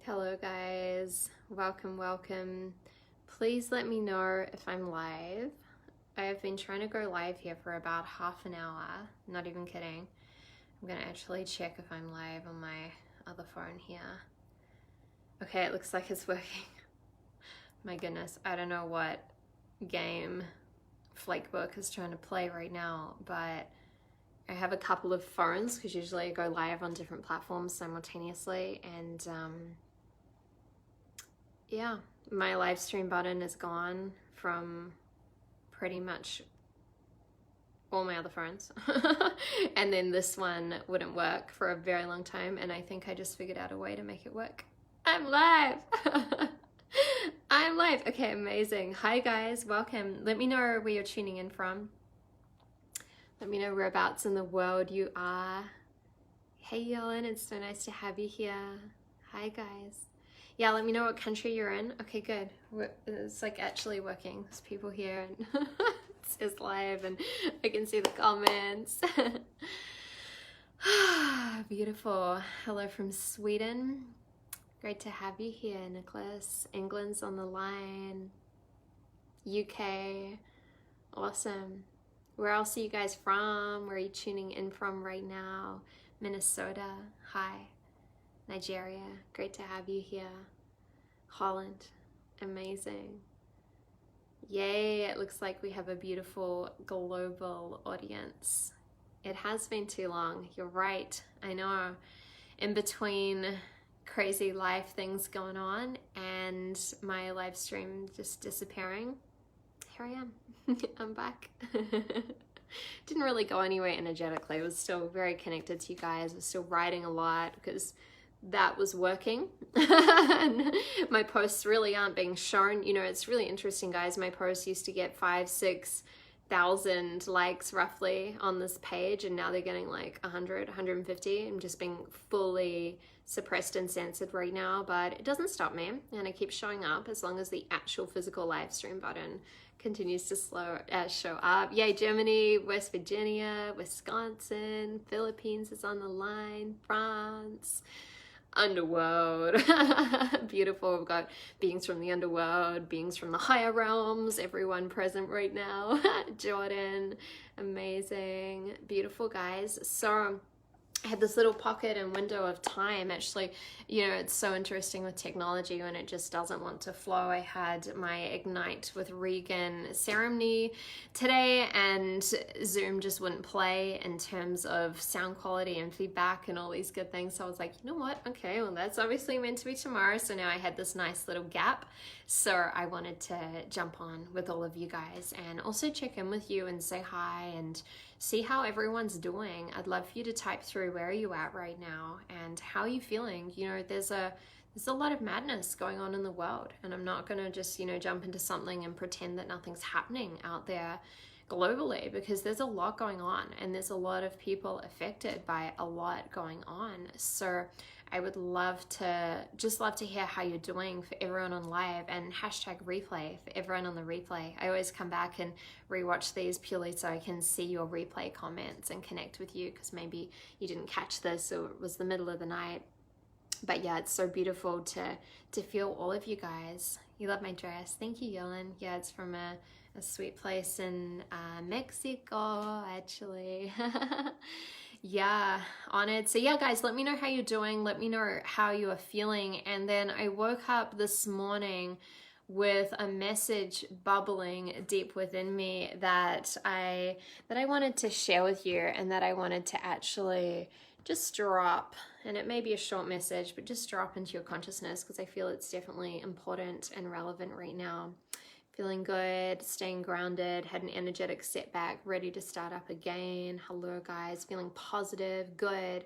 Hello guys, welcome. Please let me know if I'm live. I have been trying to go live here for about half an hour, not even kidding. I'm gonna actually check if I'm live on my other phone here. Okay, it looks like it's working. My goodness, I don't know what game Flakebook is trying to play right now, but I have a couple of phones because usually I go live on different platforms simultaneously, and yeah, my live stream button is gone from pretty much all my other phones. And then this one wouldn't work for a very long time, and I think I just figured out a way to make it work. I'm live. I'm live. Okay, amazing. Hi guys, welcome. Let me know where you're tuning in from. Let me know whereabouts in the world you are. Hey Yellen, it's so nice to have you here. Hi guys. Yeah, let me know what country you're in. Okay, good. It's like actually working. There's people here and it says live and I can see the comments. Beautiful. Hello from Sweden. Great to have you here, Nicholas. England's on the line. UK. Awesome. Where else are you guys from? Where are you tuning in from right now? Minnesota. Hi. Nigeria, great to have you here. Holland, amazing. Yay, it looks like we have a beautiful global audience. It has been too long, you're right, I know. In between crazy life things going on and my live stream just disappearing, here I am, I'm back. Didn't really go anywhere energetically. I was still very connected to you guys. I was still writing a lot because that was working. And my posts really aren't being shown. You know, it's really interesting, guys. My posts used to get 5,000-6,000 likes roughly on this page, and now they're getting like 100, 150. I'm just being fully suppressed and censored right now, but it doesn't stop me, and I keep showing up as long as the actual physical live stream button continues to show up. Yay, Germany, West Virginia, Wisconsin, Philippines is on the line, France, underworld. Beautiful. We've got beings from the underworld, beings from the higher realms, everyone present right now. Jordan, amazing, beautiful guys. So I had this little pocket and window of time. Actually, you know, it's so interesting with technology when it just doesn't want to flow. I had my Ignite with Regan ceremony today, and Zoom just wouldn't play in terms of sound quality and feedback and all these good things. So I was like, you know what? Okay, well, that's obviously meant to be tomorrow. So now I had this nice little gap. So I wanted to jump on with all of you guys and also check in with you and say hi and see how everyone's doing. I'd love for you to type through where are you at right now and how are you feeling. You know, there's a lot of madness going on in the world, and I'm not gonna just, you know, jump into something and pretend that nothing's happening out there globally, because there's a lot going on and there's a lot of people affected by a lot going on. So I would love to hear how you're doing for everyone on live, and hashtag replay for everyone on the replay. I always come back and rewatch these purely so I can see your replay comments and connect with you, because maybe you didn't catch this or it was the middle of the night. But yeah, it's so beautiful to feel all of you guys. You love my dress. Thank you, Yellen. Yeah, it's from a sweet place in Mexico, actually. Yeah, honored. So yeah, guys, let me know how you're doing. Let me know how you are feeling. And then I woke up this morning with a message bubbling deep within me that I wanted to share with you, and that I wanted to actually just drop, and it may be a short message, but just drop into your consciousness, because I feel it's definitely important and relevant right now. Feeling good, staying grounded, had an energetic setback, ready to start up again. Hello guys, feeling positive, good.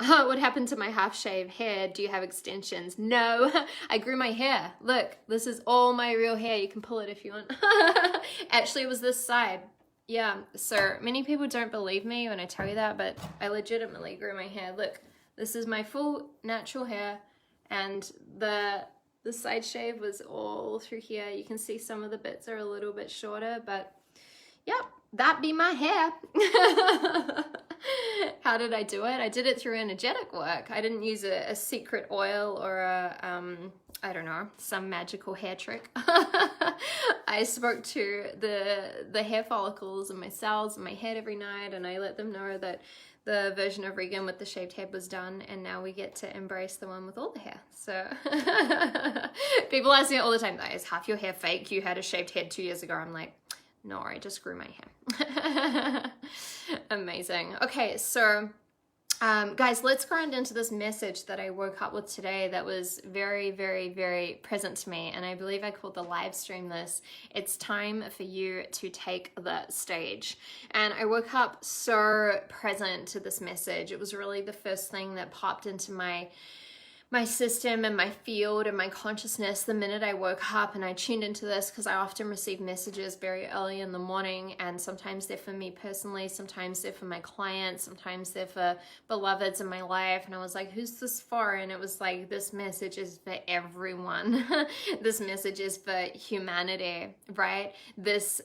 What happened to my half-shaved hair? Do you have extensions? No, I grew my hair. Look, this is all my real hair. You can pull it if you want. Actually, it was this side. Yeah, so many people don't believe me when I tell you that, but I legitimately grew my hair. Look, this is my full natural hair, and the side shave was all through here. You can see some of the bits are a little bit shorter, but yep, that be my hair. How did I do it? I did it through energetic work. I didn't use a secret oil or I don't know, some magical hair trick. I spoke to the hair follicles and my cells in my head every night, and I let them know that the version of Regan with the shaved head was done, and now we get to embrace the one with all the hair. So people ask me all the time, is half your hair fake? You had a shaved head 2 years ago. I'm like, no, I just grew my hair. Amazing. Okay, so guys, let's grind into this message that I woke up with today that was very, very, very present to me. And I believe I called the live stream this, "It's time for you to take the stage." And I woke up so present to this message. It was really the first thing that popped into my system and my field and my consciousness the minute I woke up, and I tuned into this because I often receive messages very early in the morning, and sometimes they're for me personally, sometimes they're for my clients, sometimes they're for beloveds in my life, and I was like, who's this for? And it was like, this message is for everyone. This message is for humanity, right? This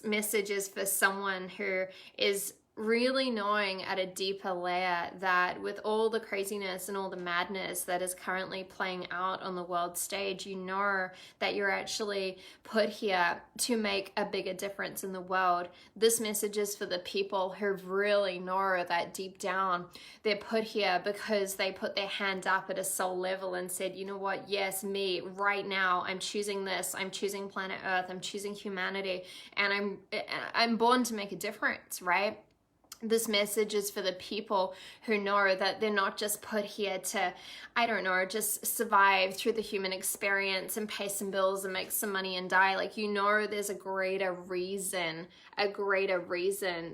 message is for someone who is really knowing at a deeper layer that with all the craziness and all the madness that is currently playing out on the world stage, you know that you're actually put here to make a bigger difference in the world. This message is for the people who really know that deep down they're put here because they put their hand up at a soul level and said, you know what, yes, me, right now, I'm choosing this, I'm choosing planet Earth, I'm choosing humanity, and I'm born to make a difference, right? This message is for the people who know that they're not just put here to, I don't know, just survive through the human experience and pay some bills and make some money and die. Like, you know, there's a greater reason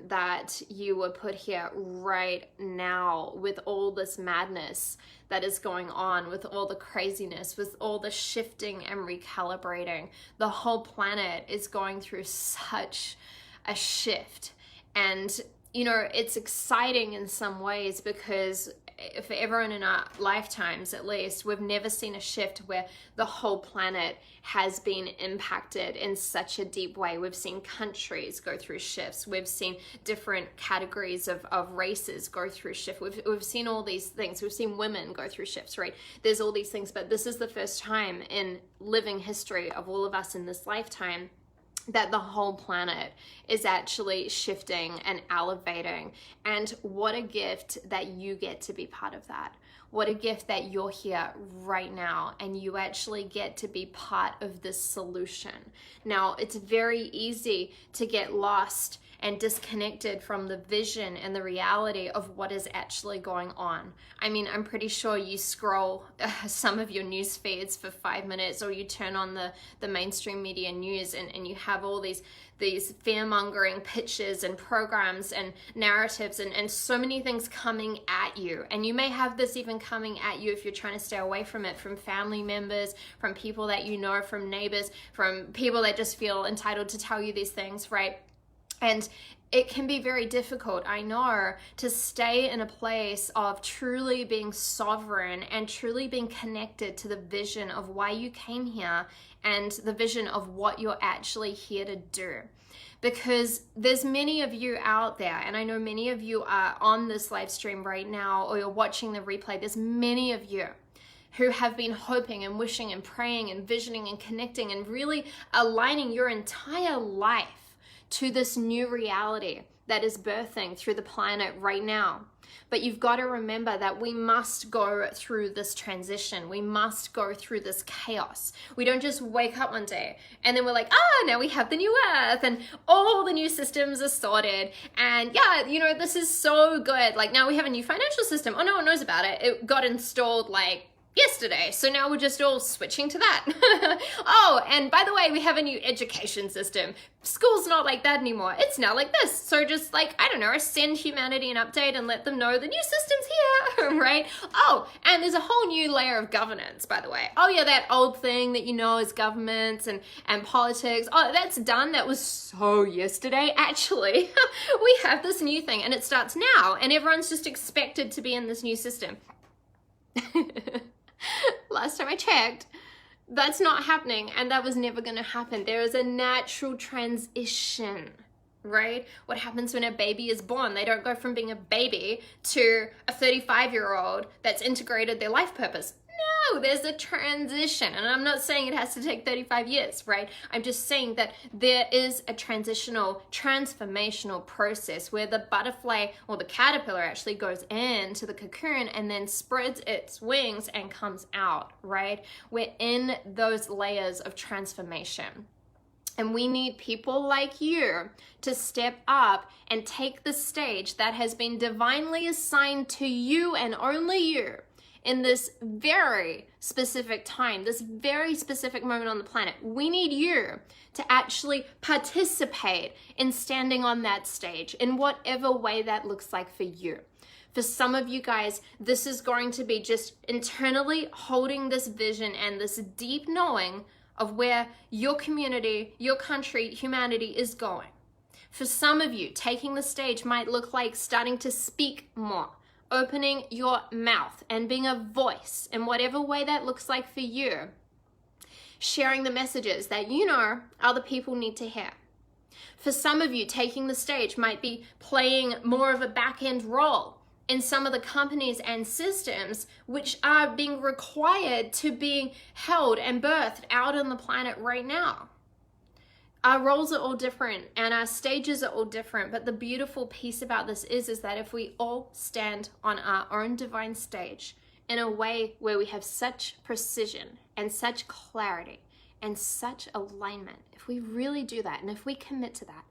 that you were put here right now with all this madness that is going on, with all the craziness, with all the shifting and recalibrating. The whole planet is going through such a shift. And you know, it's exciting in some ways because for everyone in our lifetimes, at least, we've never seen a shift where the whole planet has been impacted in such a deep way. We've seen countries go through shifts. We've seen different categories of races go through shift. We've seen all these things. We've seen women go through shifts, right? There's all these things, but this is the first time in living history of all of us in this lifetime that the whole planet is actually shifting and elevating. And what a gift that you get to be part of that. What a gift that you're here right now and you actually get to be part of this solution. Now, it's very easy to get lost and disconnected from the vision and the reality of what is actually going on. I mean, I'm pretty sure you scroll some of your news feeds for 5 minutes, or you turn on the mainstream media news and you have all these fear-mongering pictures and programs and narratives and so many things coming at you. And you may have this even coming at you if you're trying to stay away from it, from family members, from people that you know, from neighbors, from people that just feel entitled to tell you these things, right? And it can be very difficult, I know, to stay in a place of truly being sovereign and truly being connected to the vision of why you came here and the vision of what you're actually here to do. Because there's many of you out there, and I know many of you are on this live stream right now, or you're watching the replay. There's many of you who have been hoping and wishing and praying and visioning and connecting and really aligning your entire life to this new reality that is birthing through the planet right now. But you've got to remember that we must go through this transition. We must go through this chaos. We don't just wake up one day and then we're like, now we have the new earth and all the new systems are sorted. And yeah, you know, this is so good. Like, now we have a new financial system. Oh, no one knows about it. It got installed like yesterday, so now we're just all switching to that. Oh, and by the way, we have a new education system. School's not like that anymore. It's now like this. So just like, I don't know, send humanity an update and let them know the new system's here, right? Oh, and there's a whole new layer of governance, by the way. Oh yeah, that old thing that you know is governments and politics. Oh, that's done. That was so yesterday. Actually, we have this new thing and it starts now and everyone's just expected to be in this new system. Last time I checked, that's not happening, and that was never going to happen. There is a natural transition, right? What happens when a baby is born? They don't go from being a baby to a 35-year-old that's integrated their life purpose. No, there's a transition. And I'm not saying it has to take 35 years, right? I'm just saying that there is a transformational process where the butterfly or the caterpillar actually goes into the cocoon and then spreads its wings and comes out, right? We're in those layers of transformation. And we need people like you to step up and take the stage that has been divinely assigned to you and only you in this very specific time, this very specific moment on the planet. We need you to actually participate in standing on that stage in whatever way that looks like for you. For some of you guys, this is going to be just internally holding this vision and this deep knowing of where your community, your country, humanity is going. For some of you, taking the stage might look like starting to speak more, opening your mouth and being a voice in whatever way that looks like for you, sharing the messages that you know other people need to hear. For some of you, taking the stage might be playing more of a back-end role in some of the companies and systems which are being required to be held and birthed out on the planet right now. Our roles are all different and our stages are all different, but the beautiful piece about this is that if we all stand on our own divine stage in a way where we have such precision and such clarity and such alignment, if we really do that and if we commit to that,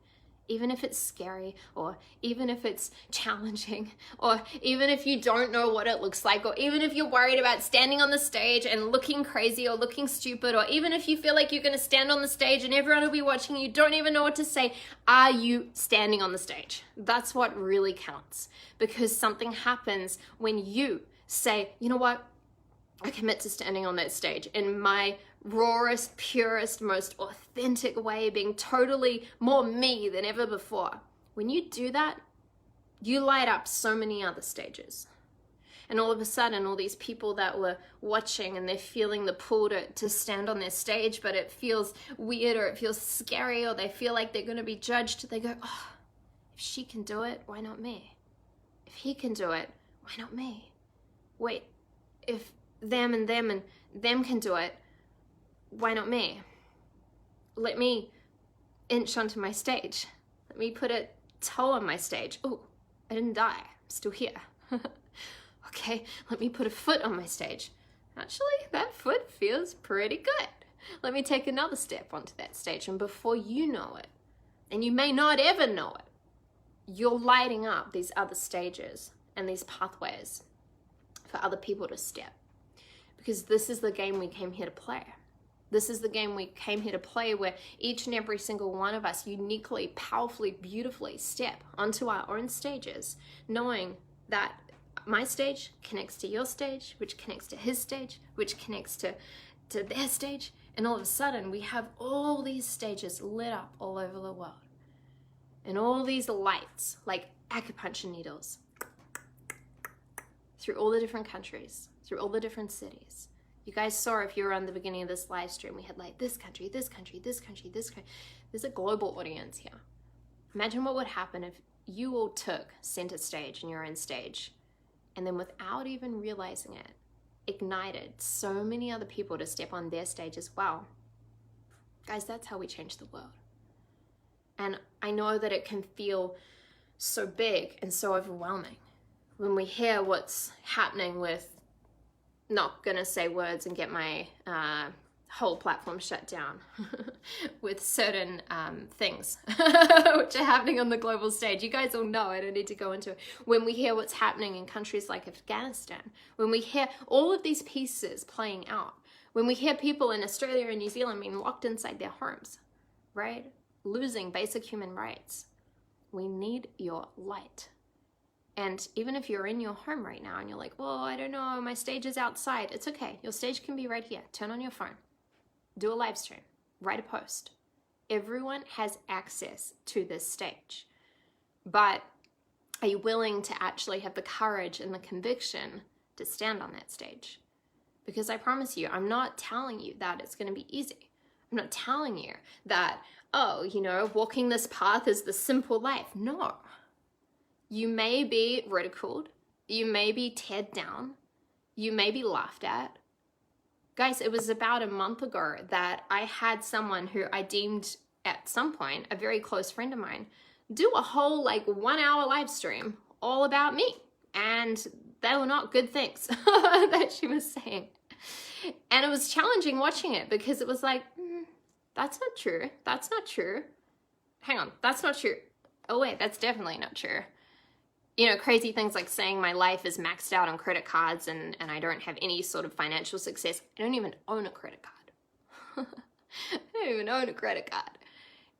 even if it's scary, or even if it's challenging, or even if you don't know what it looks like, or even if you're worried about standing on the stage and looking crazy or looking stupid, or even if you feel like you're going to stand on the stage and everyone will be watching, you don't even know what to say, are you standing on the stage? That's what really counts, because something happens when you say, you know what, I commit to standing on that stage in my rawest, purest, most authentic way, being totally more me than ever before. When you do that, you light up so many other stages. And all of a sudden, all these people that were watching and they're feeling the pull to stand on their stage, but it feels weird or it feels scary or they feel like they're going to be judged, they go, oh, if she can do it, why not me? If he can do it, why not me? Wait, if them and them can do it, why not me? Let me inch onto my stage. Let me put a toe on my stage. Oh, I didn't die. I'm still here. Okay, let me put a foot on my stage. Actually, that foot feels pretty good. Let me take another step onto that stage. And before you know it, and you may not ever know it, you're lighting up these other stages and these pathways for other people to step. Because this is the game we came here to play. This is the game we came here to play, where each and every single one of us uniquely, powerfully, beautifully step onto our own stages, knowing that my stage connects to your stage, which connects to his stage, which connects to their stage. And all of a sudden, we have all these stages lit up all over the world. And all these lights, like acupuncture needles, through all the different countries, through all the different cities. You guys saw, if you were on the beginning of this live stream, we had like this country, this country, this country, this country. There's a global audience here. Imagine what would happen if you all took center stage in your own stage, and then without even realizing it, ignited so many other people to step on their stage as well. Guys, that's how we change the world. And I know that it can feel so big and so overwhelming when we hear what's happening with, not gonna say words and get my whole platform shut down, with certain things which are happening on the global stage. You guys all know, I don't need to go into it. When we hear what's happening in countries like Afghanistan, when we hear all of these pieces playing out, when we hear people in Australia and New Zealand being locked inside their homes, right? Losing basic human rights. We need your light. And even if you're in your home right now and you're like, well, I don't know, my stage is outside. It's okay. Your stage can be right here. Turn on your phone. Do a live stream. Write a post. Everyone has access to this stage. But are you willing to actually have the courage and the conviction to stand on that stage? Because I promise you, I'm not telling you that it's going to be easy. I'm not telling you that oh, walking this path is the simple life. No. You may be ridiculed. You may be teared down. You may be laughed at. Guys, it was about a month ago that I had someone who I deemed at some point a very close friend of mine do a whole 1 hour live stream all about me. And they were not good things that she was saying. And it was challenging watching it because it was like, that's not true. That's not true. Hang on, that's not true. Oh wait, that's definitely not true. Crazy things like saying my life is maxed out on credit cards and I don't have any sort of financial success. I don't even own a credit card. I don't even own a credit card.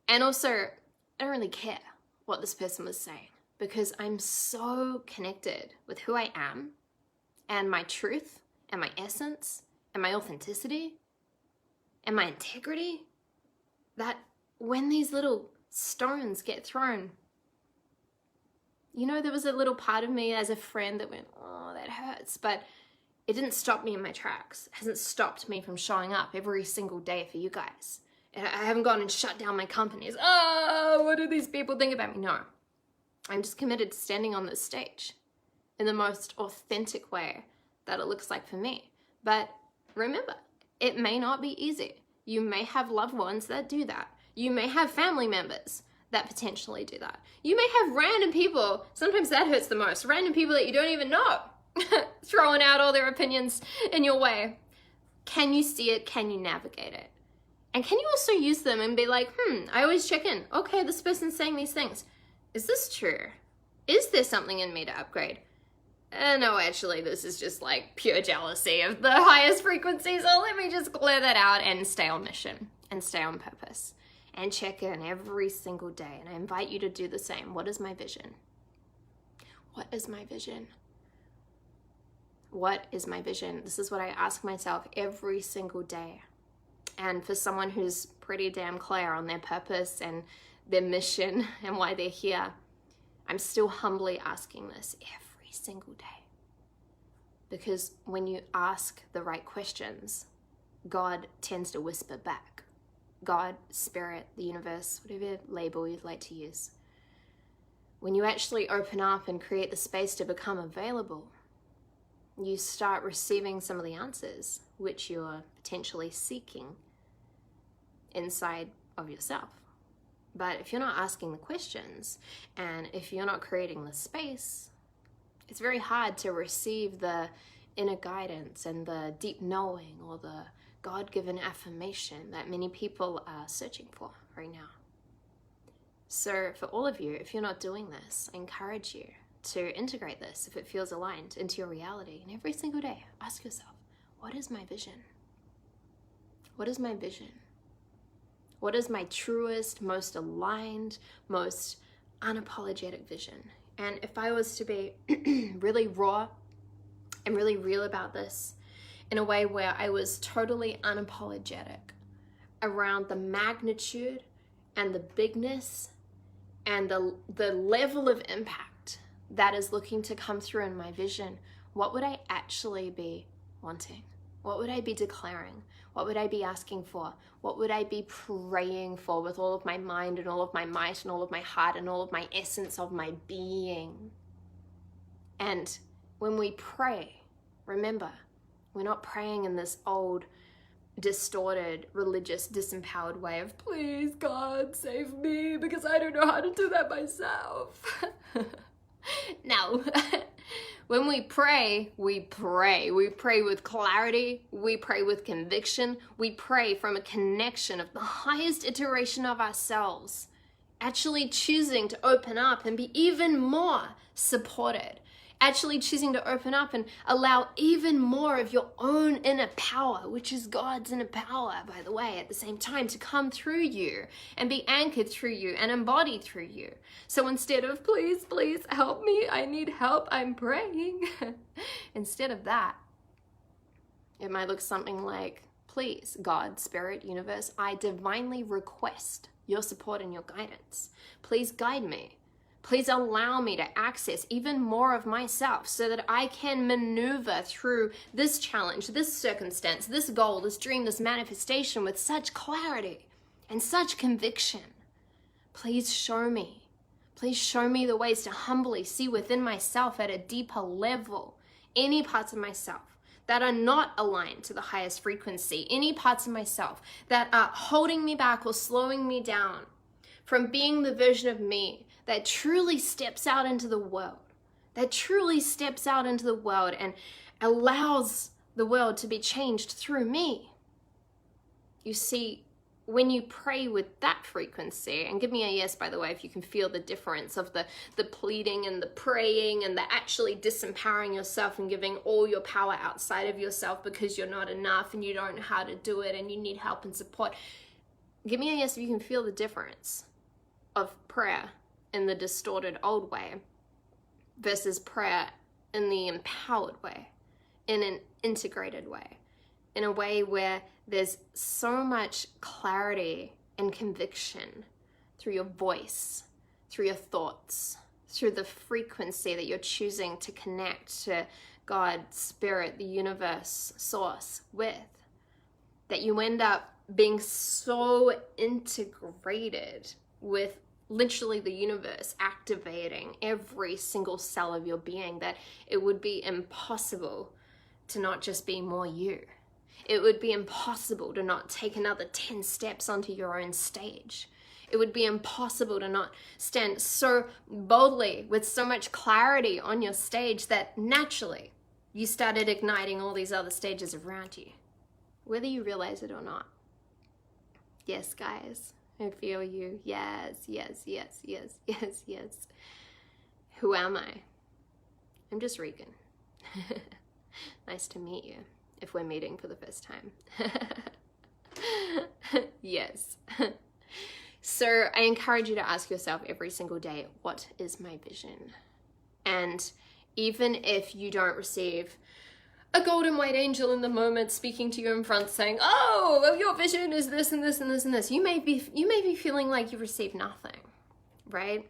And also, I don't really care what this person was saying because I'm so connected with who I am and my truth and my essence and my authenticity and my integrity that when these little stones get thrown, there was a little part of me as a friend that went, oh, that hurts. But it didn't stop me in my tracks. It hasn't stopped me from showing up every single day for you guys. And I haven't gone and shut down my companies. Oh, what do these people think about me? No. I'm just committed to standing on this stage in the most authentic way that it looks like for me. But remember, it may not be easy. You may have loved ones that do that. You may have family members that potentially do that. You may have random people, sometimes that hurts the most, random people that you don't even know, throwing out all their opinions in your way. Can you see it? Can you navigate it? And can you also use them and be like, I always check in. Okay, this person's saying these things. Is this true? Is there something in me to upgrade? No, actually, this is just pure jealousy of the highest frequency. So let me just clear that out and stay on mission and stay on purpose. And check in every single day. And I invite you to do the same. What is my vision? What is my vision? What is my vision? This is what I ask myself every single day. And for someone who's pretty damn clear on their purpose and their mission and why they're here, I'm still humbly asking this every single day. Because when you ask the right questions, God tends to whisper back. God, spirit, the universe, whatever label you'd like to use. When you actually open up and create the space to become available, you start receiving some of the answers which you're potentially seeking inside of yourself. But if you're not asking the questions and if you're not creating the space, it's very hard to receive the inner guidance and the deep knowing or the God-given affirmation that many people are searching for right now. So for all of you, if you're not doing this, I encourage you to integrate this if it feels aligned into your reality. And every single day, ask yourself, what is my vision? What is my vision? What is my truest, most aligned, most unapologetic vision? And if I was to be really raw and really real about this, in a way where I was totally unapologetic around the magnitude and the bigness and the level of impact that is looking to come through in my vision, what would I actually be wanting? What would I be declaring? What would I be asking for? What would I be praying for with all of my mind and all of my might and all of my heart and all of my essence of my being? And when we pray, remember, we're not praying in this old, distorted, religious, disempowered way of, please, God, save me because I don't know how to do that myself. No. When we pray, we pray. We pray with clarity. We pray with conviction. We pray from a connection of the highest iteration of ourselves, actually choosing to open up and be even more supported. Actually choosing to open up and allow even more of your own inner power, which is God's inner power, by the way, at the same time, to come through you and be anchored through you and embodied through you. So instead of, please, please help me, I need help, I'm praying, instead of that, it might look something like, please, God, Spirit, Universe, I divinely request your support and your guidance. Please guide me. Please allow me to access even more of myself so that I can maneuver through this challenge, this circumstance, this goal, this dream, this manifestation with such clarity and such conviction. Please show me. Please show me the ways to humbly see within myself at a deeper level any parts of myself that are not aligned to the highest frequency, any parts of myself that are holding me back or slowing me down from being the version of me that truly steps out into the world, and allows the world to be changed through me. You see, when you pray with that frequency, and give me a yes, by the way, if you can feel the difference of the pleading and the praying and the actually disempowering yourself and giving all your power outside of yourself because you're not enough and you don't know how to do it and you need help and support. Give me a yes if you can feel the difference of prayer in the distorted old way versus prayer in the empowered way, in an integrated way, in a way where there's so much clarity and conviction through your voice, through your thoughts, through the frequency that you're choosing to connect to God, Spirit, the universe, source with, that you end up being so integrated with literally the universe activating every single cell of your being that it would be impossible to not just be more you. It would be impossible to not take another 10 steps onto your own stage. It would be impossible to not stand so boldly with so much clarity on your stage that naturally you started igniting all these other stages around you, whether you realize it or not. Yes, guys, I feel you. Yes, yes, yes, yes, yes, yes. Who am I? I'm just Regan. Nice to meet you, if we're meeting for the first time. Yes. So I encourage you to ask yourself every single day, what is my vision? And even if you don't receive a golden white angel in the moment speaking to you in front saying, oh, your vision is this and this and this and this, you may be feeling like you received nothing, right?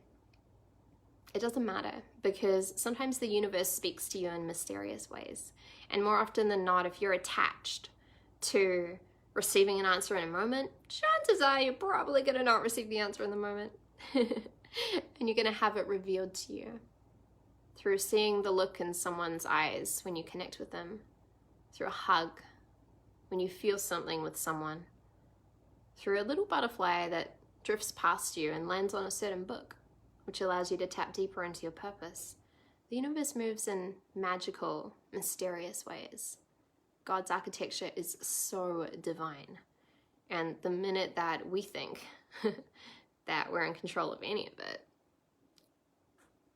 It doesn't matter, because sometimes the universe speaks to you in mysterious ways. And more often than not, if you're attached to receiving an answer in a moment, chances are you're probably going to not receive the answer in the moment. And you're going to have it revealed to you through seeing the look in someone's eyes when you connect with them, through a hug, when you feel something with someone, through a little butterfly that drifts past you and lands on a certain book, which allows you to tap deeper into your purpose. The universe moves in magical, mysterious ways. God's architecture is so divine. And the minute that we think that we're in control of any of it,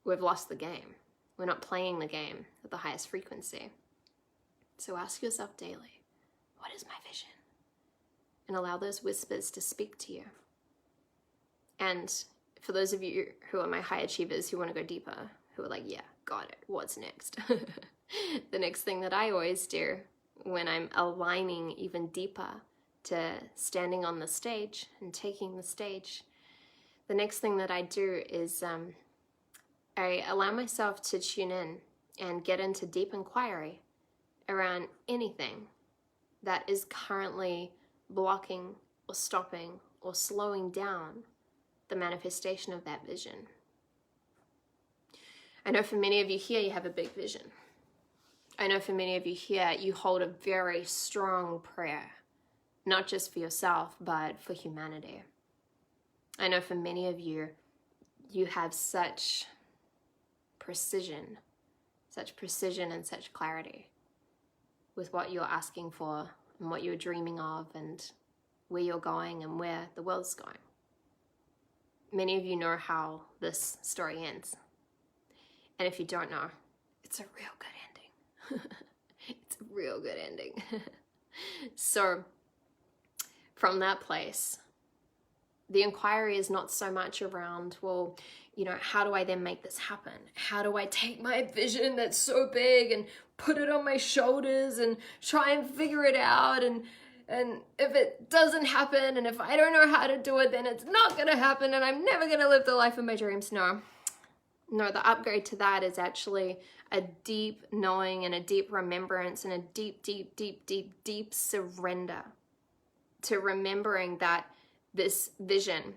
we've lost the game. We're not playing the game at the highest frequency. So ask yourself daily, what is my vision? And allow those whispers to speak to you. And for those of you who are my high achievers who want to go deeper, who are like, yeah, got it, what's next? The next thing that I always do when I'm aligning even deeper to standing on the stage and taking the stage, the next thing that I do is I allow myself to tune in and get into deep inquiry around anything that is currently blocking or stopping or slowing down the manifestation of that vision. I know for many of you here, you have a big vision. I know for many of you here, you hold a very strong prayer, not just for yourself, but for humanity. I know for many of you, you have such precision and such clarity with what you're asking for and what you're dreaming of and where you're going and where the world's going. Many of you know how this story ends. And if you don't know, it's a real good ending. It's a real good ending. So from that place, the inquiry is not so much around, well, you know, how do I then make this happen? How do I take my vision that's so big and put it on my shoulders and try and figure it out? And if it doesn't happen, and if I don't know how to do it, then it's not going to happen and I'm never going to live the life of my dreams. No, the upgrade to that is actually a deep knowing and a deep remembrance and a deep surrender to remembering that this vision,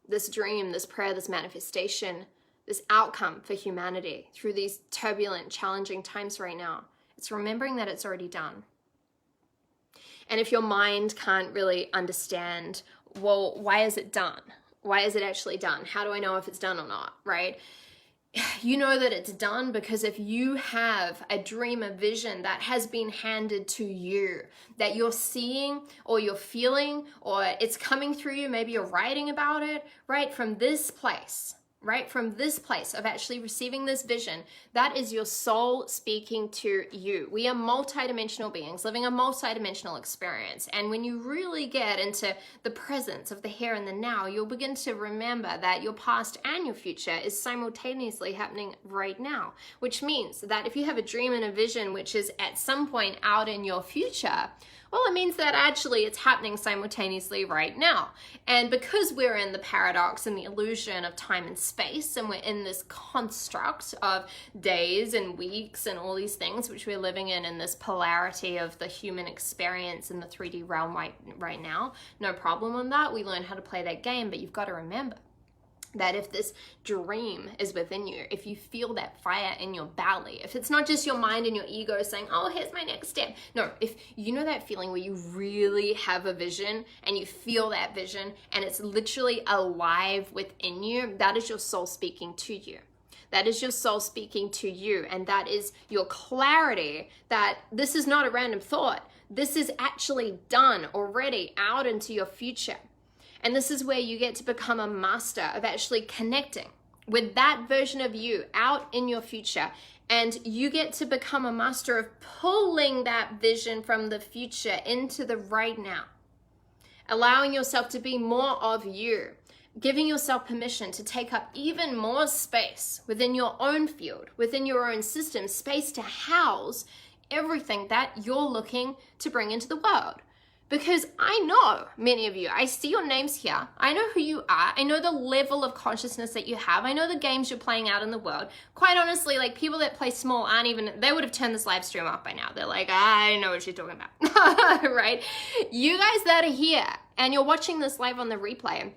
this dream, this prayer, this manifestation, this outcome for humanity through these turbulent, challenging times right now. It's remembering that it's already done. And if your mind can't really understand, well, why is it done? Why is it actually done? How do I know if it's done or not, right? You know that it's done because if you have a dream, a vision that has been handed to you, that you're seeing or you're feeling or it's coming through you, maybe you're writing about it, right? From this place, right? From this place of actually receiving this vision, that is your soul speaking to you. We are multidimensional beings living a multidimensional experience. And when you really get into the presence of the here and the now, you'll begin to remember that your past and your future is simultaneously happening right now, which means that if you have a dream and a vision, which is at some point out in your future, well, it means that actually it's happening simultaneously right now. And because we're in the paradox and the illusion of time and space, and we're in this construct of days and weeks and all these things, which we're living in this polarity of the human experience in the 3D realm right now, no problem on that. We learn how to play that game, but you've got to remember that if this dream is within you, if you feel that fire in your belly, if it's not just your mind and your ego saying, oh, here's my next step. No, if you know that feeling where you really have a vision and you feel that vision and it's literally alive within you, that is your soul speaking to you. That is your soul speaking to you. And that is your clarity that this is not a random thought. This is actually done already out into your future. And this is where you get to become a master of actually connecting with that version of you out in your future. And you get to become a master of pulling that vision from the future into the right now. Allowing yourself to be more of you. Giving yourself permission to take up even more space within your own field, within your own system, space to house everything that you're looking to bring into the world. Because I know many of you, I see your names here. I know who you are. I know the level of consciousness that you have. I know the games you're playing out in the world. Quite honestly, like people that play small aren't even, they would have turned this live stream off by now. They're like, I know what she's talking about, right? You guys that are here and you're watching this live on the replay,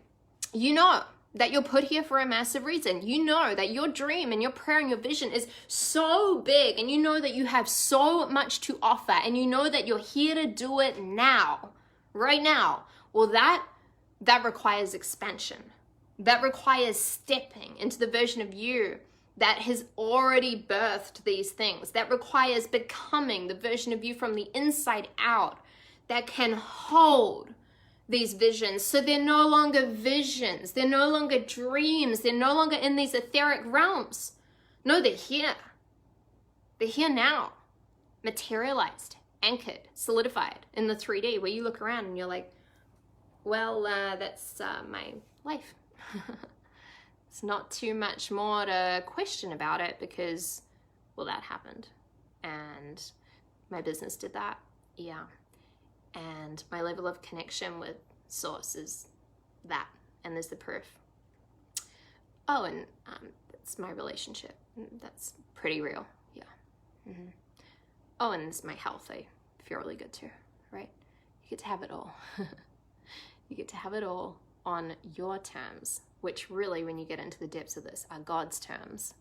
you know that you're put here for a massive reason. You know that your dream and your prayer and your vision is so big, and you know that you have so much to offer, and you know that you're here to do it now, right now. Well, that requires expansion. That requires stepping into the version of you that has already birthed these things. That requires becoming the version of you from the inside out that can hold these visions. So they're no longer visions, they're no longer dreams, they're no longer in these etheric realms. No, they're here. They're here now, materialized, anchored, solidified in the 3D, where you look around and you're like, well, that's my life. It's not too much more to question about it because, well, that happened. And my business did that. Yeah. And my level of connection with source is that, and there's the proof. Oh, and that's my relationship. That's pretty real, yeah. Mm-hmm. Oh, and it's my health. I feel really good too, right? You get to have it all. You get to have it all on your terms, which really, when you get into the depths of this, are God's terms,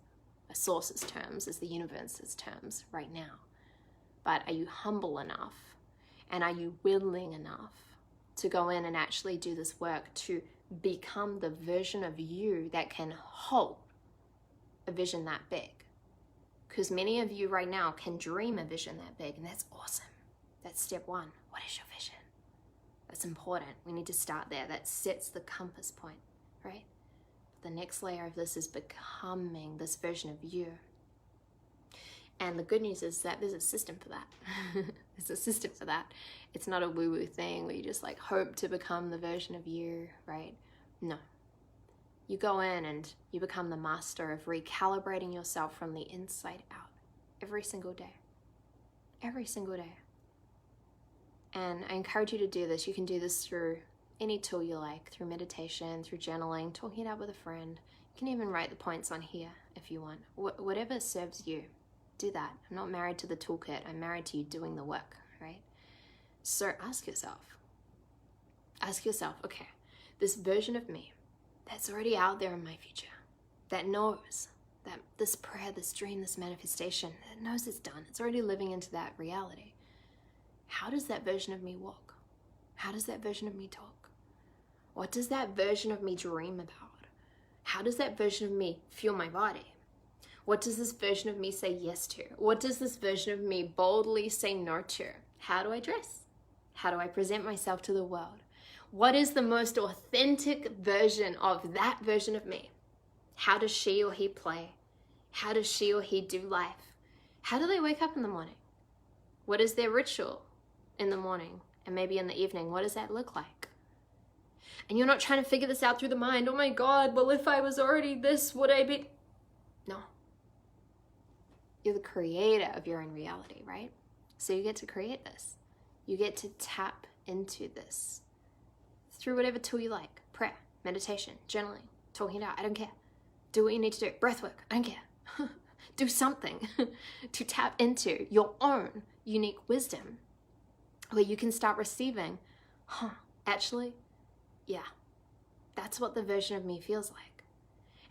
a source's terms, is the universe's terms right now. But are you humble enough? And are you willing enough to go in and actually do this work to become the version of you that can hold a vision that big? Because many of you right now can dream a vision that big, and that's awesome. That's step one. What is your vision? That's important. We need to start there. That sets the compass point, right? The next layer of this is becoming this version of you. And the good news is that there's a system for that. There's a system for that. It's not a woo-woo thing where you just like hope to become the version of you, right? No. You go in and you become the master of recalibrating yourself from the inside out every single day. Every single day. And I encourage you to do this. You can do this through any tool you like, through meditation, through journaling, talking it out with a friend. You can even write the points on here if you want. Whatever serves you. Do that. I'm not married to the toolkit. I'm married to you doing the work, right? So ask yourself, okay, this version of me that's already out there in my future, that knows that this prayer, this dream, this manifestation, that knows it's done, it's already living into that reality. How does that version of me walk? How does that version of me talk? What does that version of me dream about? How does that version of me feel my body? What does this version of me say yes to? What does this version of me boldly say no to? How do I dress? How do I present myself to the world? What is the most authentic version of that version of me? How does she or he play? How does she or he do life? How do they wake up in the morning? What is their ritual in the morning and maybe in the evening? What does that look like? And you're not trying to figure this out through the mind. Oh my God, well, if I was already this, would I be? No. You're the creator of your own reality, right? So you get to create this. You get to tap into this through whatever tool you like. Prayer, meditation, journaling, talking it out. I don't care. Do what you need to do. Breath work. I don't care. Do something to tap into your own unique wisdom where you can start receiving, actually, yeah, that's what the version of me feels like.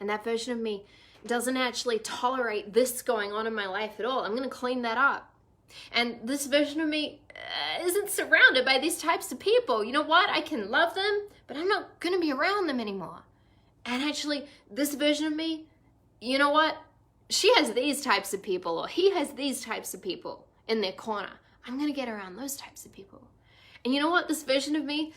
And that version of me doesn't actually tolerate this going on in my life at all. I'm going to clean that up. And this version of me isn't surrounded by these types of people. You know what? I can love them, but I'm not going to be around them anymore. And actually, this version of me, you know what? She has these types of people, or he has these types of people in their corner. I'm going to get around those types of people. And you know what? This version of me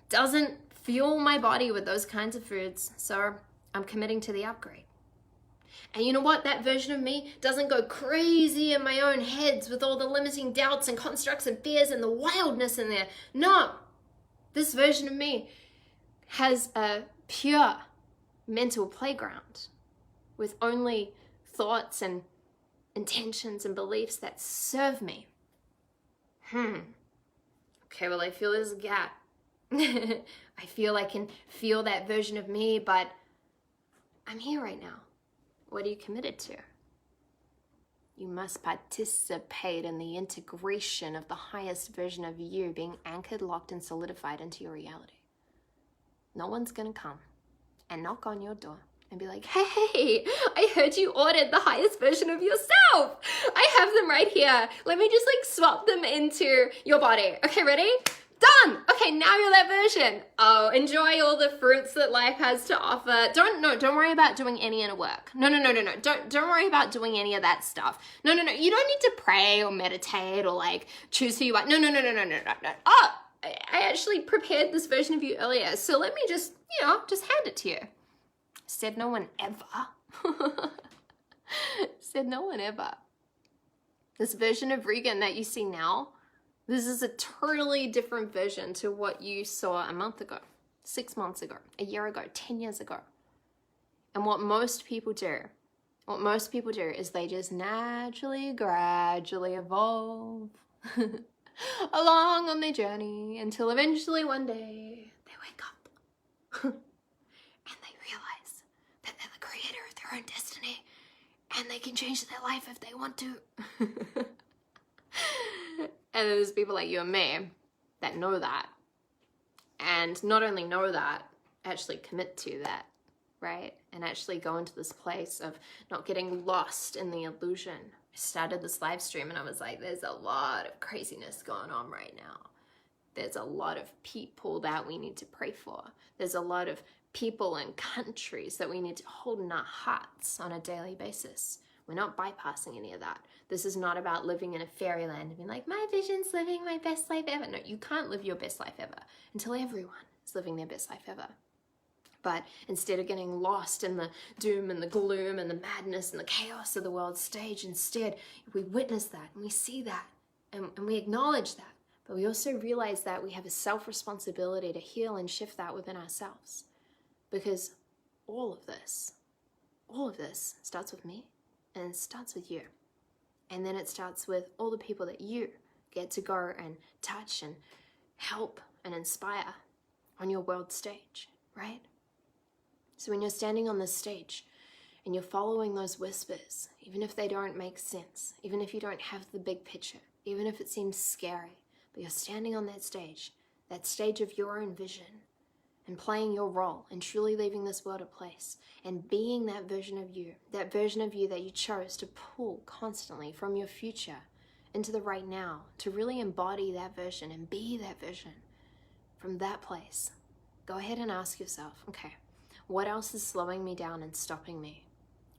doesn't fuel my body with those kinds of foods. So I'm committing to the upgrade. And you know what? That version of me doesn't go crazy in my own heads with all the limiting doubts and constructs and fears and the wildness in there. No. This version of me has a pure mental playground with only thoughts and intentions and beliefs that serve me. Okay, well, I feel there's a gap. I feel I can feel that version of me, but I'm here right now. What are you committed to? You must participate in the integration of the highest version of you being anchored, locked, and solidified into your reality. No one's gonna come and knock on your door and be like, hey, I heard you ordered the highest version of yourself. I have them right here. Let me just swap them into your body. Okay, ready? Done. Okay, now you're that version. Oh, enjoy all the fruits that life has to offer. Don't worry about doing any inner work. No. Don't worry about doing any of that stuff. No. You don't need to pray or meditate or choose who you are. No. Oh, I actually prepared this version of you earlier. So let me just hand it to you. Said no one ever. Said no one ever. This version of Regan that you see now, this is a totally different version to what you saw a month ago, 6 months ago, a year ago, 10 years ago. And what most people do is they just naturally, gradually evolve along on their journey until eventually one day they wake up and they realize that they're the creator of their own destiny and they can change their life if they want to. And there's people like you and me that know that, and not only know that, actually commit to that, right? And actually go into this place of not getting lost in the illusion. I started this live stream and I was like, there's a lot of craziness going on right now. There's a lot of people that we need to pray for. There's a lot of people and countries that we need to hold in our hearts on a daily basis. We're not bypassing any of that. This is not about living in a fairyland and being like, my vision's living my best life ever. No, you can't live your best life ever until everyone is living their best life ever. But instead of getting lost in the doom and the gloom and the madness and the chaos of the world stage, instead we witness that and we see that and we acknowledge that. But we also realize that we have a self-responsibility to heal and shift that within ourselves. Because all of this starts with me. And it starts with you. And then it starts with all the people that you get to go and touch and help and inspire on your world stage, right? So when you're standing on this stage and you're following those whispers, even if they don't make sense, even if you don't have the big picture, even if it seems scary, but you're standing on that stage, that stage of your own vision, and playing your role and truly leaving this world a place and being that version of you that you chose to pull constantly from your future into the right now, to really embody that version and be that vision. From that place, go ahead and ask yourself, okay, what else is slowing me down and stopping me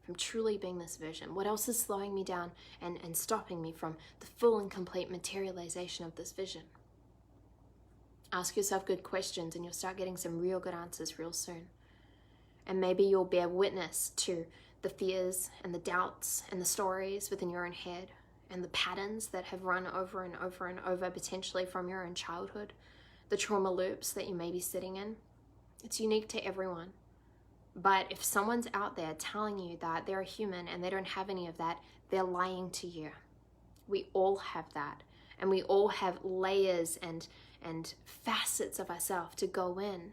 from truly being this vision? What else is slowing me down and stopping me from the full and complete materialization of this vision? Ask yourself good questions and you'll start getting some real good answers real soon. And maybe you'll bear witness to the fears and the doubts and the stories within your own head and the patterns that have run over and over and over, potentially from your own childhood, the trauma loops that you may be sitting in. It's unique to everyone. But if someone's out there telling you that they're a human and they don't have any of that, they're lying to you. We all have that. And we all have layers and facets of ourselves to go in.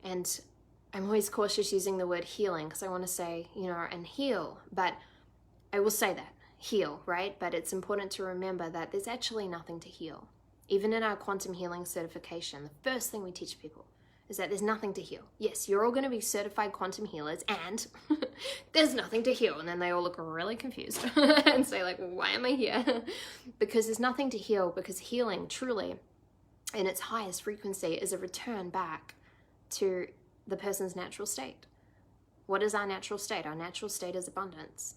And I'm always cautious using the word healing because I want to say, and heal. But I will say that, heal, right? But it's important to remember that there's actually nothing to heal. Even in our quantum healing certification, the first thing we teach people is that there's nothing to heal. Yes, you're all going to be certified quantum healers and there's nothing to heal. And then they all look really confused and say like, why am I here? Because there's nothing to heal, because healing truly in its highest frequency is a return back to the person's natural state. What is our natural state? Our natural state is abundance.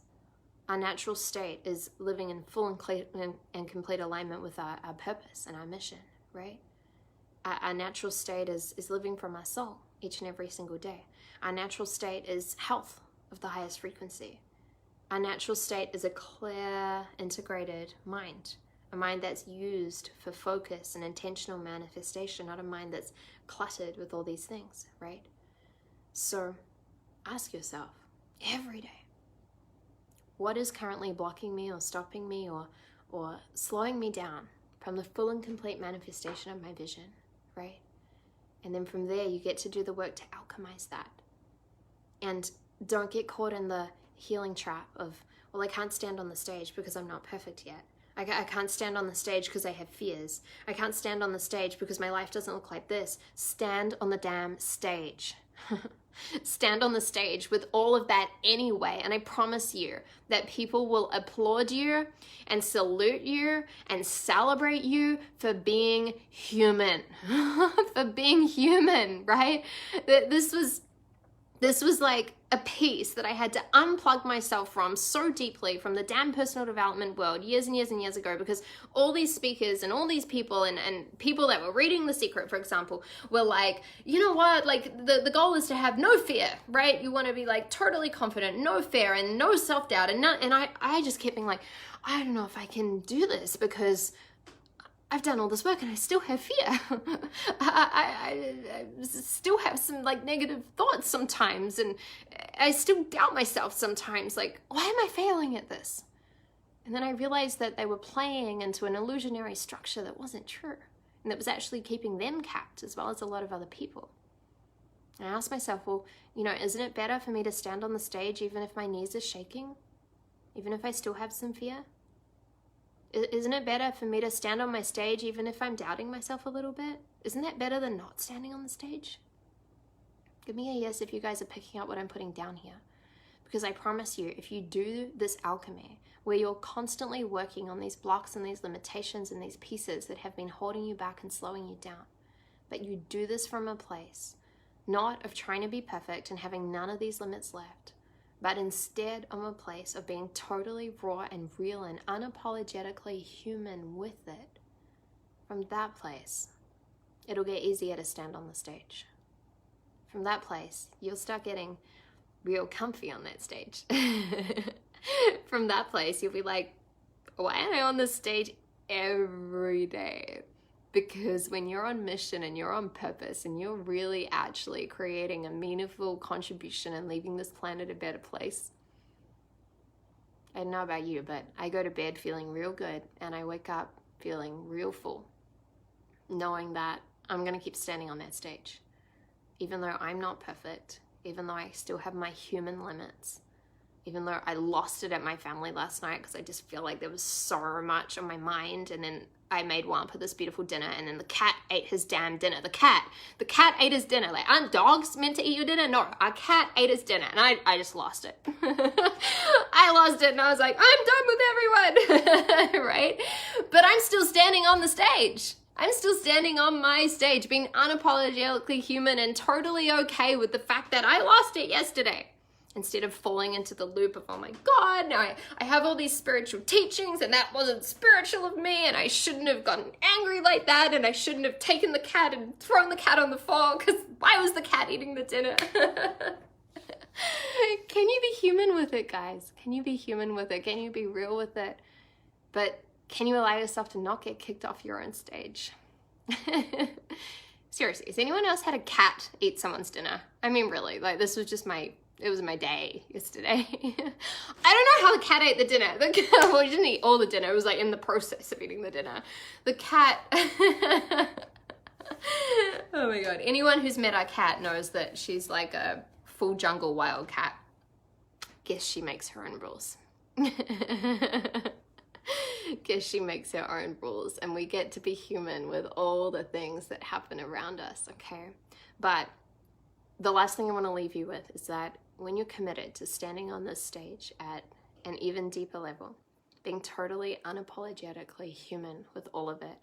Our natural state is living in full and complete alignment with our purpose and our mission, right? Our natural state is living from our soul each and every single day. Our natural state is health of the highest frequency. Our natural state is a clear, integrated mind, a mind that's used for focus and intentional manifestation, not a mind that's cluttered with all these things, right? So ask yourself every day, what is currently blocking me or stopping me or slowing me down from the full and complete manifestation of my vision, right? And then from there, you get to do the work to alchemize that. And don't get caught in the healing trap of, well, I can't stand on the stage because I'm not perfect yet. I can't stand on the stage because I have fears. I can't stand on the stage because my life doesn't look like this. Stand on the damn stage. Stand on the stage with all of that anyway, and I promise you that people will applaud you and salute you and celebrate you for being human. For being human, right? This was like a piece that I had to unplug myself from so deeply from the damn personal development world years and years and years ago, because all these speakers and all these people and people that were reading The Secret, for example, were like, you know what, like the goal is to have no fear, right? You want to be like totally confident, no fear and no self-doubt. And I just kept being like, I don't know if I can do this because I've done all this work and I still have fear. I still have some like negative thoughts sometimes, and I still doubt myself sometimes. Like, why am I failing at this? And then I realized that they were playing into an illusionary structure that wasn't true, and that was actually keeping them capped as well as a lot of other people. And I asked myself, well, isn't it better for me to stand on the stage even if my knees are shaking? Even if I still have some fear? Isn't it better for me to stand on my stage even if I'm doubting myself a little bit? Isn't that better than not standing on the stage? Give me a yes if you guys are picking up what I'm putting down here. Because I promise you, if you do this alchemy, where you're constantly working on these blocks and these limitations and these pieces that have been holding you back and slowing you down, but you do this from a place not of trying to be perfect and having none of these limits left, but instead of a place of being totally raw and real and unapologetically human with it, from that place, it'll get easier to stand on the stage. From that place, you'll start getting real comfy on that stage. From that place, you'll be like, why am I on this stage every day? Because when you're on mission and you're on purpose and you're really actually creating a meaningful contribution and leaving this planet a better place, I don't know about you, but I go to bed feeling real good and I wake up feeling real full, knowing that I'm going to keep standing on that stage. Even though I'm not perfect, even though I still have my human limits, even though I lost it at my family last night because I just feel like there was so much on my mind. And then I made Wampa this beautiful dinner, and then the cat ate his damn dinner. The cat ate his dinner. Like, aren't dogs meant to eat your dinner? No, our cat ate his dinner, and I just lost it. I lost it, and I was like, I'm done with everyone, right? But I'm still standing on the stage. I'm still standing on my stage, being unapologetically human and totally okay with the fact that I lost it yesterday. Instead of falling into the loop of, oh my God, now I have all these spiritual teachings and that wasn't spiritual of me, and I shouldn't have gotten angry like that, and I shouldn't have taken the cat and thrown the cat on the floor, because why was the cat eating the dinner? Can you be human with it, guys? Can you be human with it? Can you be real with it? But can you allow yourself to not get kicked off your own stage? Seriously, has anyone else had a cat eat someone's dinner? I mean, really, like, this was just it was my day yesterday. I don't know how the cat ate the dinner. Well, it didn't eat all the dinner. It was like in the process of eating the dinner. The cat, oh my God. Anyone who's met our cat knows that she's like a full jungle wild cat. Guess she makes her own rules. Guess she makes her own rules, and we get to be human with all the things that happen around us, okay? But the last thing I want to leave you with is that when you're committed to standing on this stage at an even deeper level, being totally unapologetically human with all of it,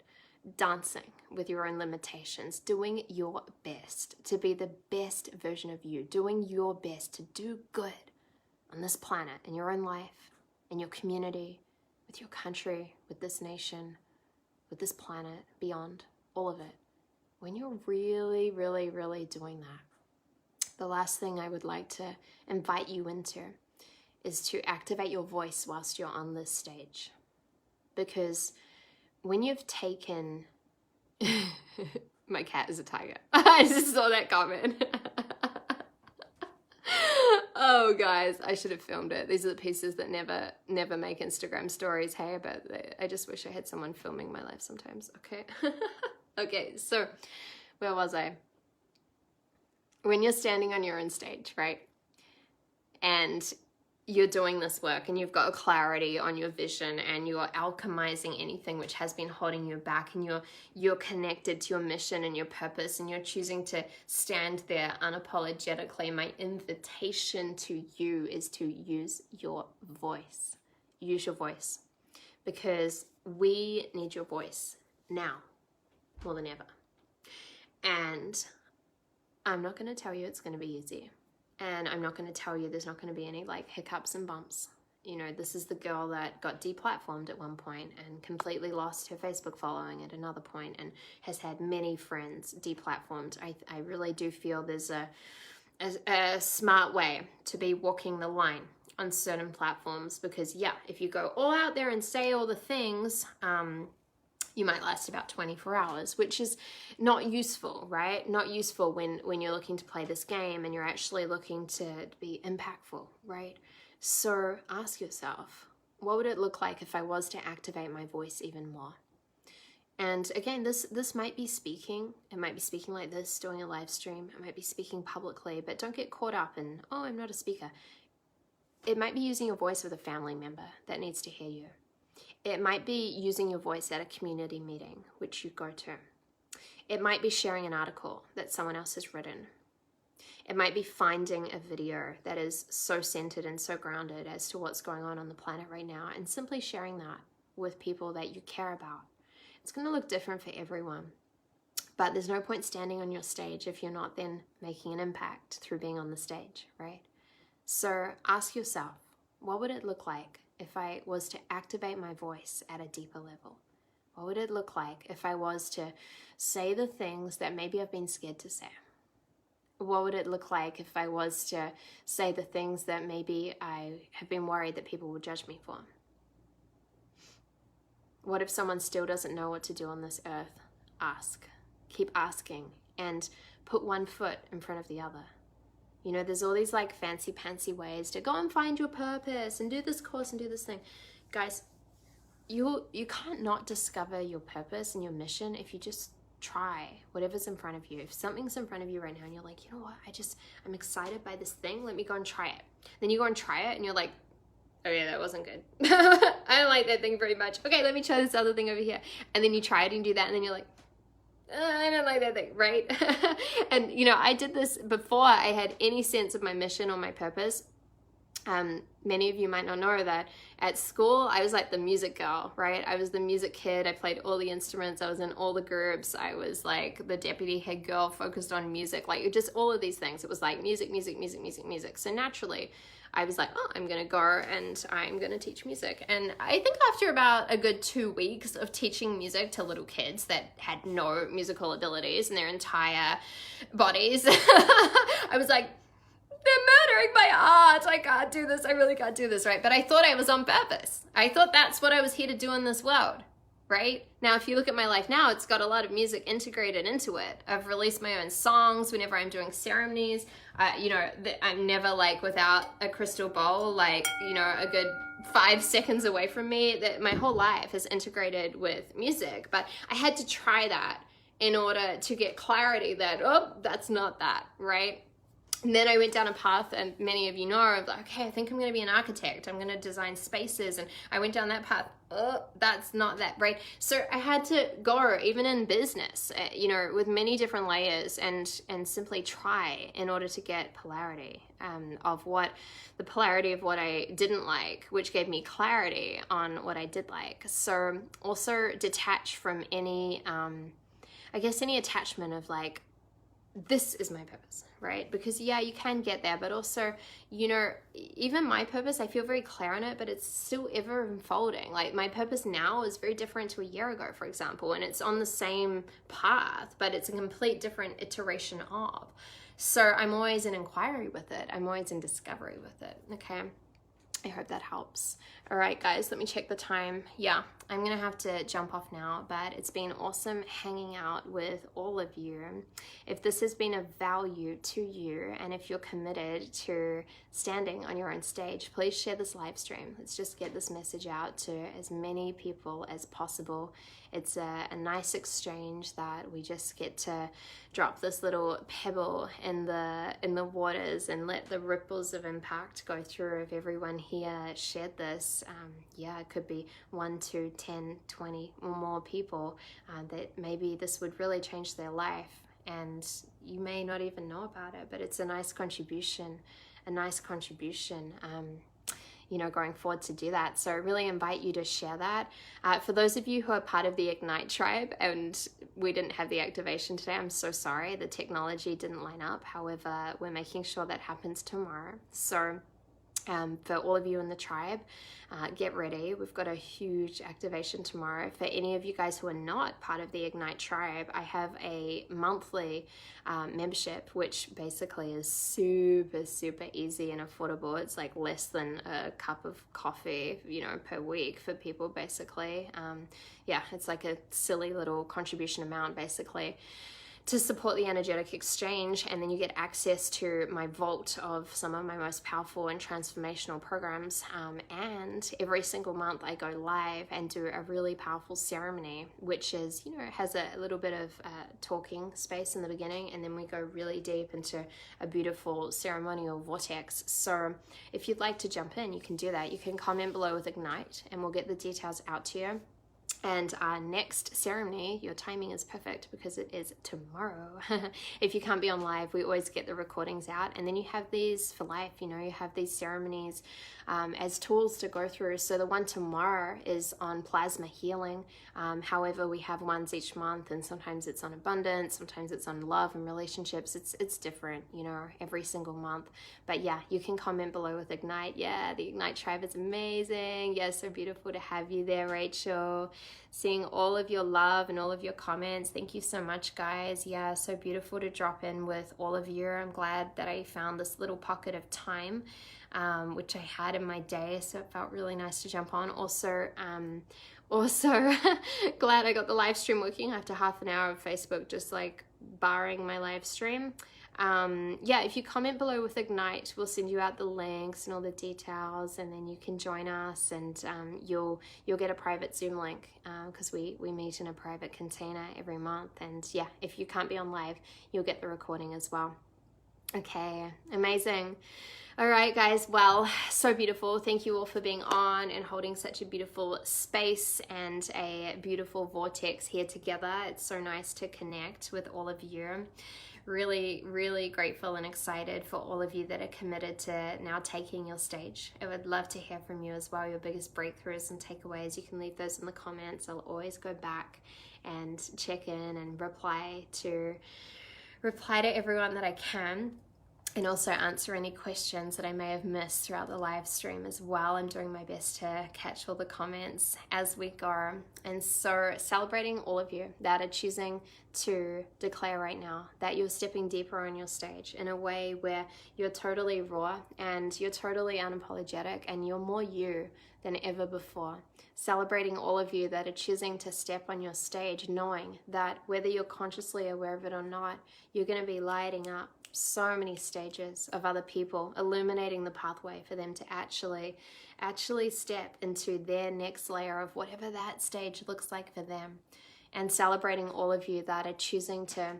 dancing with your own limitations, doing your best to be the best version of you, doing your best to do good on this planet, in your own life, in your community, with your country, with this nation, with this planet, beyond, all of it. When you're really, really, really doing that, the last thing I would like to invite you into is to activate your voice whilst you're on this stage. Because when you've taken... My cat is a tiger. I just saw that comment. Oh, guys, I should have filmed it. These are the pieces that never make Instagram stories, hey? But I just wish I had someone filming my life sometimes, okay? Okay, so where was I? When you're standing on your own stage, right? And you're doing this work and you've got a clarity on your vision and you're alchemizing anything which has been holding you back, and you're connected to your mission and your purpose, and you're choosing to stand there unapologetically, my invitation to you is to use your voice. Use your voice. Because we need your voice now more than ever. And I'm not going to tell you it's going to be easy. And I'm not going to tell you there's not going to be any like hiccups and bumps. You know, this is the girl that got deplatformed at one point and completely lost her Facebook following at another point, and has had many friends deplatformed. I really do feel there's a smart way to be walking the line on certain platforms, because yeah, if you go all out there and say all the things, you might last about 24 hours, which is not useful, right? Not useful when you're looking to play this game and you're actually looking to be impactful, right? So ask yourself, what would it look like if I was to activate my voice even more? And again, this might be speaking. It might be speaking like this, doing a live stream. It might be speaking publicly, but don't get caught up in, oh, I'm not a speaker. It might be using your voice with a family member that needs to hear you. It might be using your voice at a community meeting, which you go to. It might be sharing an article that someone else has written. It might be finding a video that is so centered and so grounded as to what's going on the planet right now, and simply sharing that with people that you care about. It's going to look different for everyone, but there's no point standing on your stage if you're not then making an impact through being on the stage, right? So ask yourself, what would it look like if I was to activate my voice at a deeper level? What would it look like if I was to say the things that maybe I've been scared to say? What would it look like if I was to say the things that maybe I have been worried that people will judge me for? What if someone still doesn't know what to do on this earth? Ask. Keep asking, and put one foot in front of the other. You know, there's all these like fancy pantsy ways to go and find your purpose and do this course and do this thing. Guys, you can't not discover your purpose and your mission if you just try whatever's in front of you. If something's in front of you right now and you're like, you know what, I'm excited by this thing, let me go and try it. Then you go and try it and you're like, oh yeah, that wasn't good. I don't like that thing very much. Okay, let me try this other thing over here. And then you try it and do that and then you're like, I don't like that thing, right? And you know, I did this before I had any sense of my mission or my purpose. Many of you might not know that at school, I was like the music girl, right? I was the music kid. I played all the instruments. I was in all the groups. I was like the deputy head girl focused on music, like just all of these things. It was like music, music, music, music, music. So naturally, I was like, oh, I'm going to go and I'm going to teach music. And I think after about a good 2 weeks of teaching music to little kids that had no musical abilities in their entire bodies, I was like, they're murdering my art. I can't do this. I really can't do this, right? But I thought I was on purpose. I thought that's what I was here to do in this world, right? Now, if you look at my life now, it's got a lot of music integrated into it. I've released my own songs whenever I'm doing ceremonies. You know, I'm never like without a crystal bowl, like, you know, a good 5 seconds away from me. That my whole life is integrated with music. But I had to try that in order to get clarity that, oh, that's not that, right? And then I went down a path, and many of you know, of like, okay, I think I'm going to be an architect. I'm going to design spaces. And I went down that path. Oh, that's not that, right? So I had to go, even in business, you know, with many different layers and simply try in order to get polarity of what the polarity of what I didn't like, which gave me clarity on what I did like. So also detach from any, I guess, any attachment of like, this is my purpose, right? Because yeah, you can get there, but also, you know, even my purpose, I feel very clear on it, but it's still ever unfolding. Like my purpose now is very different to a year ago, for example, and it's on the same path, but it's a complete different iteration of. So I'm always in inquiry with it. I'm always in discovery with it. Okay. I hope that helps. All right, guys, let me check the time. Yeah, I'm going to have to jump off now, but it's been awesome hanging out with all of you. If this has been of value to you, and if you're committed to standing on your own stage, please share this live stream. Let's just get this message out to as many people as possible. It's a nice exchange that we just get to drop this little pebble in the waters and let the ripples of impact go through. If everyone here shared this, yeah, it could be 1, 2, 10, 20 or more people that maybe this would really change their life. And you may not even know about it, but it's a nice contribution, you know, going forward to do that. So I really invite you to share that. For those of you who are part of the Ignite tribe and we didn't have the activation today, I'm so sorry. The technology didn't line up. However, we're making sure that happens tomorrow. So for all of you in the tribe, get ready. We've got a huge activation tomorrow. For any of you guys who are not part of the Ignite tribe, I have a monthly membership, which basically is super, super easy and affordable. It's like less than a cup of coffee, you know, per week for people, basically. Yeah, it's like a silly little contribution amount, basically, to support the energetic exchange, and then you get access to my vault of some of my most powerful and transformational programs. And every single month I go live and do a really powerful ceremony, which is, you know, has a little bit of talking space in the beginning, and then we go really deep into a beautiful ceremonial vortex. So if you'd like to jump in, you can do that. You can comment below with Ignite and we'll get the details out to you. And our next ceremony, your timing is perfect because it is tomorrow. If you can't be on live, we always get the recordings out. And then you have these for life, you know, you have these ceremonies as tools to go through. So the one tomorrow is on plasma healing. However, we have ones each month, and sometimes it's on abundance, sometimes it's on love and relationships. It's different, you know, every single month. But yeah, you can comment below with Ignite. Yeah, the Ignite tribe is amazing. Yeah, so beautiful to have you there, Rachel. Seeing all of your love and all of your comments. Thank you so much, guys. Yeah, so beautiful to drop in with all of you. I'm glad that I found this little pocket of time, which I had in my day, so it felt really nice to jump on. Also glad I got the live stream working after half an hour of Facebook just like barring my live stream. Yeah, if you comment below with Ignite, we'll send you out the links and all the details, and then you can join us, and you'll get a private Zoom link, because we meet in a private container every month. And yeah, if you can't be on live, you'll get the recording as well. Okay, amazing. All right, guys. Well, so beautiful. Thank you all for being on and holding such a beautiful space and a beautiful vortex here together. It's so nice to connect with all of you. Really, really grateful and excited for all of you that are committed to now taking your stage. I would love to hear from you as well, your biggest breakthroughs and takeaways. You can leave those in the comments. I'll always go back and check in and reply to everyone that I can, and also answer any questions that I may have missed throughout the live stream as well. I'm doing my best to catch all the comments as we go. And so celebrating all of you that are choosing to declare right now that you're stepping deeper on your stage in a way where you're totally raw and you're totally unapologetic and you're more you than ever before. Celebrating all of you that are choosing to step on your stage, knowing that whether you're consciously aware of it or not, you're going to be lighting up so many stages of other people, illuminating the pathway for them to actually step into their next layer of whatever that stage looks like for them. And celebrating all of you that are choosing to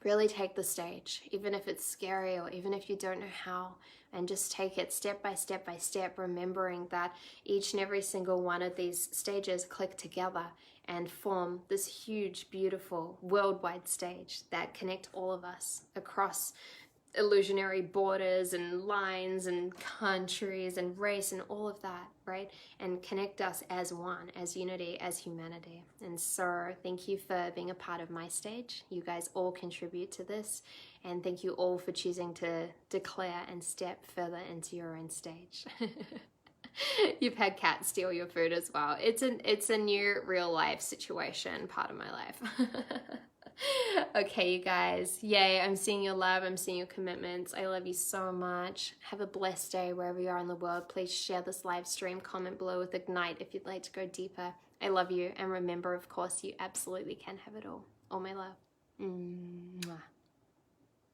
really take the stage, even if it's scary or even if you don't know how, and just take it step by step by step, remembering that each and every single one of these stages click together and form this huge, beautiful, worldwide stage that connect all of us across illusionary borders and lines and countries and race and all of that, right? And connect us as one, as unity, as humanity. And so thank you for being a part of my stage. You guys all contribute to this, and thank you all for choosing to declare and step further into your own stage. You've had cats steal your food as well. It's a new real life situation, part of my life. Okay, you guys. Yay, I'm seeing your love. I'm seeing your commitments. I love you so much. Have a blessed day wherever you are in the world. Please share this live stream. Comment below with Ignite if you'd like to go deeper. I love you. And remember, of course, you absolutely can have it all. All my love. Mwah.